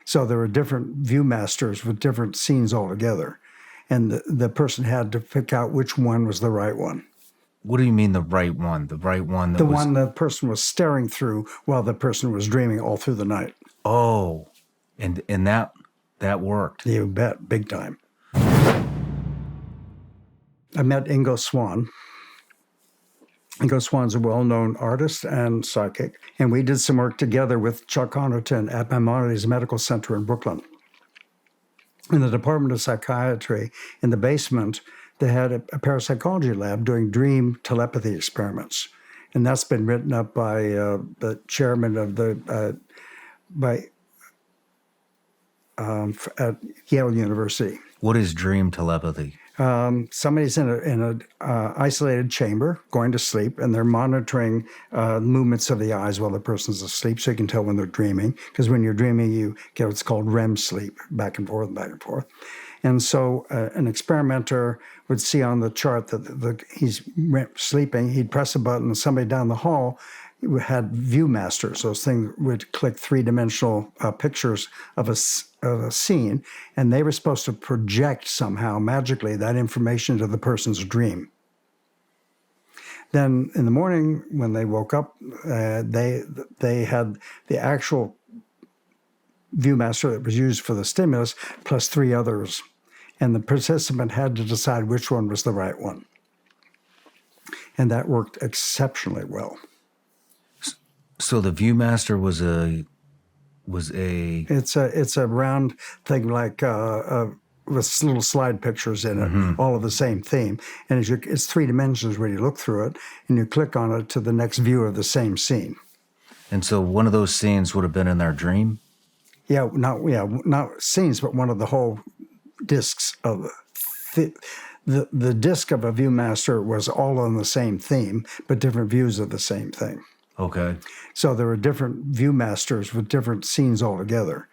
So there were different viewmasters with different scenes altogether. And the person had to pick out which one was the right one. What do you mean the right one? The right one that The was... one the person was staring through while the person was dreaming all through the night. Oh, and that worked. You bet, big time. I met Ingo Swann. Ingo Swann's a well-known artist and psychic, and we did some work together with Chuck Honerton at Maimonides Medical Center in Brooklyn. In the Department of Psychiatry, in the basement, they had a parapsychology lab doing dream telepathy experiments. And that's been written up by the chairman of the, at Yale University. What is dream telepathy? Somebody's in an isolated chamber going to sleep, and they're monitoring movements of the eyes while the person's asleep, so you can tell when they're dreaming. Because when you're dreaming, you get what's called REM sleep, back and forth, back and forth. And so an experimenter would see on the chart that he's sleeping. He'd press a button, and somebody down the hall had viewmasters. Those things would click three-dimensional pictures of a scene, and they were supposed to project somehow magically that information into the person's dream. Then in the morning, when they woke up, they had the actual viewmaster that was used for the stimulus plus three others, and the participant had to decide which one was the right one. And that worked exceptionally well. So the viewmaster was It's a round thing like with little slide pictures in it, all of the same theme. And it's three dimensions when you look through it, and you click on it to the next view of the same scene. And so one of those scenes would have been in their dream? Not scenes, but one of the whole discs of the disc of a viewmaster was all on the same theme, but different views of the same thing. Okay. So there were different viewmasters with different scenes altogether.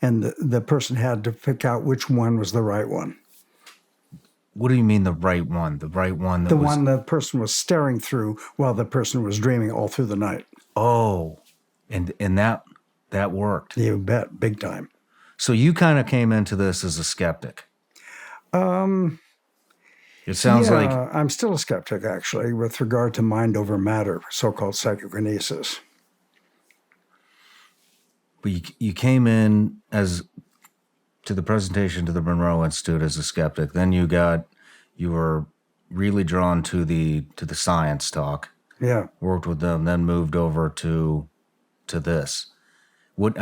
And the person had to pick out which one was the right one. What do you mean the right one? The right one that the one the person was staring through while the person was dreaming all through the night. Oh, and that worked. You bet, big time. So you kind of came into this as a skeptic. It sounds like... I'm still a skeptic, actually, with regard to mind over matter, so-called psychokinesis. But you came in to the presentation to the Monroe Institute as a skeptic. Then you were really drawn to the science talk. Yeah. Worked with them, then moved over to this. Well,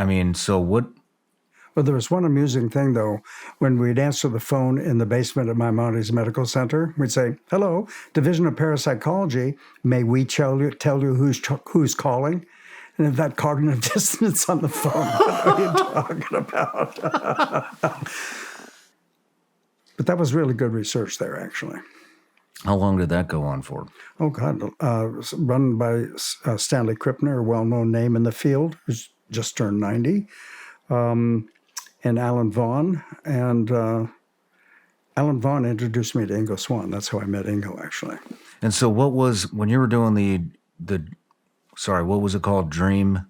there was one amusing thing, though. When we'd answer the phone in the basement of Maimonides Medical Center, we'd say, "Hello, Division of Parapsychology. May we tell you who's calling?" And if that cognitive dissonance on the phone, what are you talking about? But that was really good research there, actually. How long did that go on for? Oh, God. Run by Stanley Krippner, a well-known name in the field, who's just turned 90. And Alan Vaughn. And Alan Vaughn introduced me to Ingo Swann. That's how I met Ingo, actually. And so when you were doing what was it called? Dream?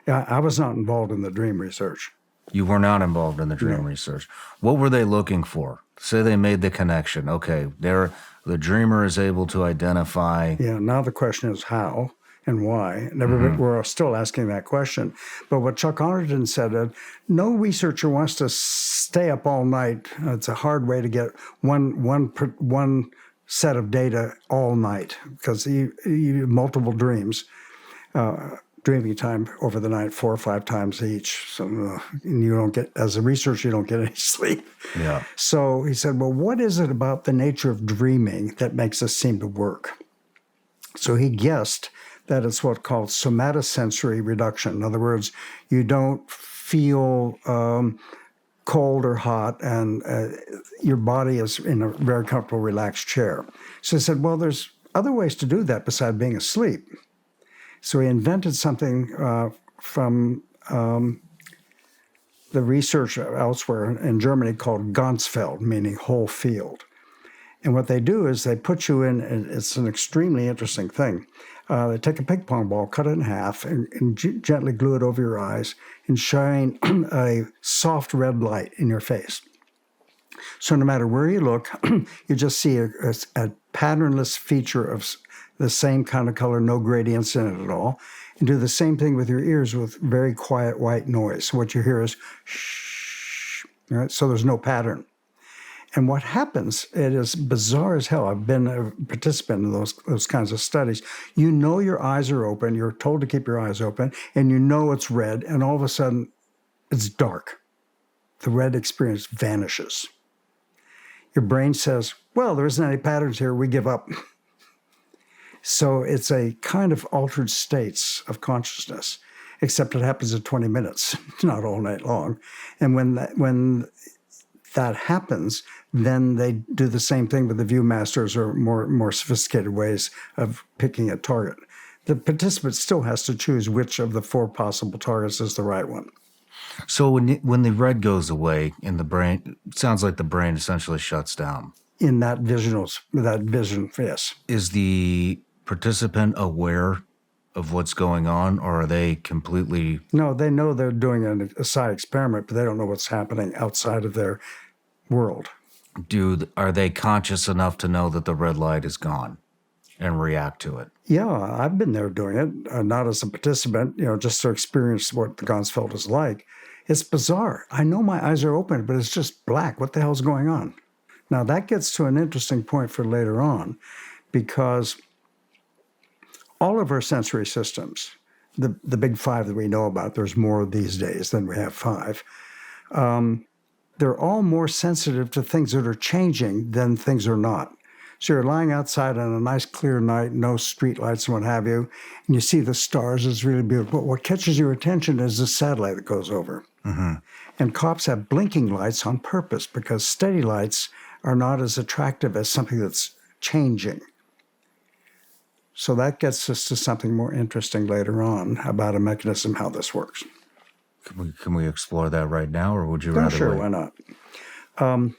Yeah, I was not involved in the dream research. You were not involved in the dream research. What were they looking for? Say they made the connection. Okay, the dreamer is able to identify. Yeah, now the question is how and why. We're still asking that question. But what Chuck Honerton said, no researcher wants to stay up all night. It's a hard way to get one set of data all night because you have multiple dreams. Dreaming time over the night 4 or 5 times each. So and you don't get, as a researcher, you don't get any sleep. Yeah. So he said, well, what is it about the nature of dreaming that makes us seem to work? So he guessed that it's what's called somatosensory reduction. In other words, you don't feel cold or hot, and your body is in a very comfortable, relaxed chair. So he said, well, there's other ways to do that besides being asleep. So he invented something from the research elsewhere in Germany called Ganzfeld, meaning whole field. And what they do is they put you in, and it's an extremely interesting thing. They take a ping pong ball, cut it in half, and gently glue it over your eyes and shine a soft red light in your face. So no matter where you look, you just see a patternless feature of the same kind of color, no gradients in it at all. And do the same thing with your ears with very quiet white noise. So what you hear is shh, right? So there's no pattern. And what happens, it is bizarre as hell. I've been a participant in those kinds of studies. You know your eyes are open. You're told to keep your eyes open, and you know it's red, and all of a sudden it's dark. The red experience vanishes. Your brain says, well, there isn't any patterns here. We give up. So it's a kind of altered states of consciousness, except it happens in 20 minutes, not all night long. And when that happens, then they do the same thing with the Viewmasters or more sophisticated ways of picking a target. The participant still has to choose which of the 4 possible targets is the right one. So when the red goes away in the brain, it sounds like the brain essentially shuts down. In that vision, yes. Is the participant aware of what's going on, or are they completely... No, they know they're doing a side experiment, but they don't know what's happening outside of their world. Are they conscious enough to know that the red light is gone and react to it? Yeah, I've been there doing it, not as a participant, just to experience what the Gonsfeld is like. It's bizarre. I know my eyes are open, but it's just black. What the hell's going on? Now, that gets to an interesting point for later on, because all of our sensory systems, the big 5 that we know about, there's more these days than we have 5, they're all more sensitive to things that are changing than things are not. So you're lying outside on a nice clear night, no street lights and what have you, and you see the stars. It's really beautiful. But what catches your attention is the satellite that goes over. Mm-hmm. And cops have blinking lights on purpose because steady lights are not as attractive as something that's changing. So that gets us to something more interesting later on about a mechanism, how this works. Can we explore that right now, or would you rather Sure, wait? why not?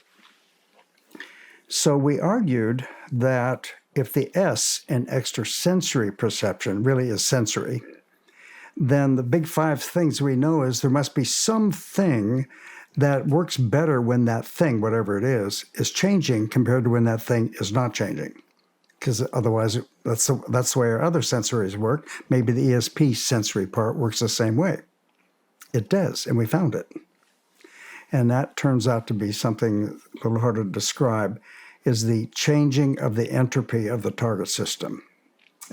So we argued that if the S in extrasensory perception really is sensory, then the big 5 things we know is there must be something that works better when that thing, whatever it is changing compared to when that thing is not changing. Because otherwise, that's the way our other sensories work. Maybe the ESP sensory part works the same way. It does, and we found it. And that turns out to be something a little harder to describe, is the changing of the entropy of the target system.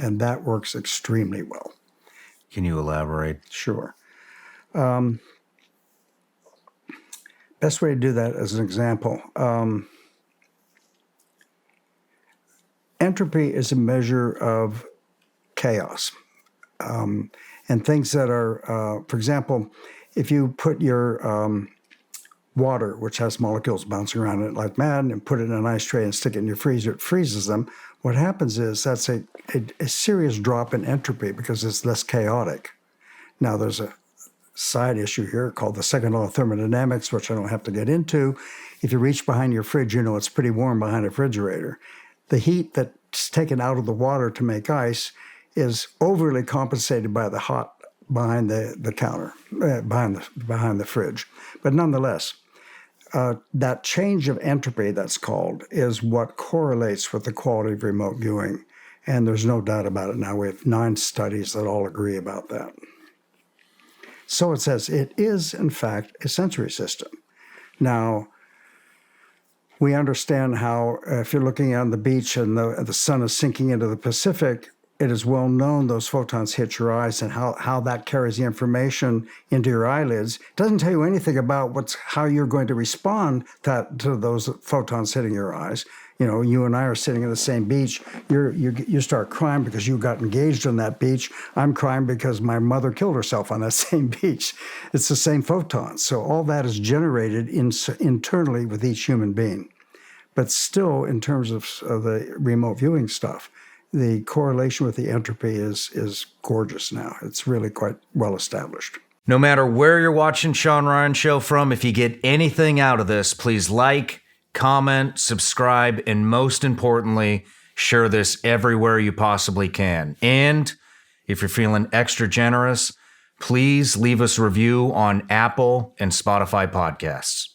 And that works extremely well. Can you elaborate? Sure. Best way to do that as an example. Entropy is a measure of chaos. And things that are, for example, if you put your water, which has molecules bouncing around in it like mad, and put it in an ice tray and stick it in your freezer, it freezes them. What happens is that's a serious drop in entropy because it's less chaotic. Now, there's a side issue here called the second law of thermodynamics, which I don't have to get into. If you reach behind your fridge, you know it's pretty warm behind a refrigerator. The heat that's taken out of the water to make ice is overly compensated by the hot behind the counter, behind the fridge. But nonetheless, that change of entropy, that's called, is what correlates with the quality of remote viewing. And there's no doubt about it now. We have 9 studies that all agree about that. So it says it is, in fact, a sensory system. Now, we understand how if you're looking on the beach and the sun is sinking into the Pacific, it is well known those photons hit your eyes and how that carries the information into your eyelids. It doesn't tell you anything about how you're going to respond to those photons hitting your eyes. You and I are sitting at the same beach. You start crying because you got engaged on that beach. I'm crying because my mother killed herself on that same beach. It's the same photons. So all that is generated internally with each human being. But still, in terms of the remote viewing stuff, the correlation with the entropy is gorgeous now. It's really quite well established. No matter where you're watching Shawn Ryan Show from, if you get anything out of this, please like, comment, subscribe, and most importantly, share this everywhere you possibly can. And if you're feeling extra generous, please leave us a review on Apple and Spotify podcasts.